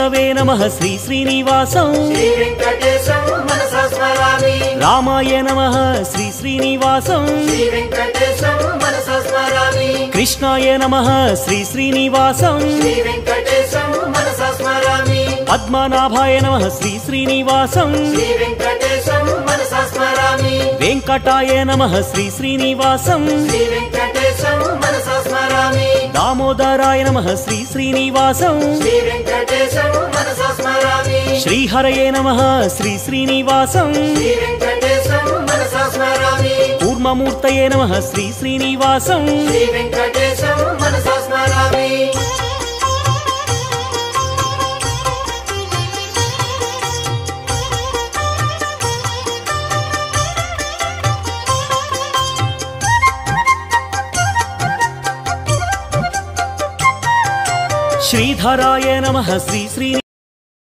वे नमः श्री श्रीनिवासं श्री वेंकटेशं मनसा स्मरामि रामाय नमः श्री श्रीनिवासं श्री वेंकटेशं मनसा स्मरामि कृष्णाय नमः श्री श्रीनिवासं श्री वेंकटेशं मनसा स्मरामि पद्मनाभाय नमः श्री श्रीनिवासं श्री वेंकटेशं मनसा स्मरामि वेंकटाय नमः श्री श्रीनिवासं श्री वेंकटेशं मनसा स्मरामि दामोदराय नमः श्री श्रीनिवासं श्री वेंकटेशं मनसा स्मरामि श्रीहरये नमः श्री श्रीनिवासं श्री वेंकटेशं मनसा स्मरामि कूर्ममूर्तये नमः श्री श्रीनिवासं श्री वेंकटेशं मनसा स्मरामि श्रीधराय नमः श्री श्री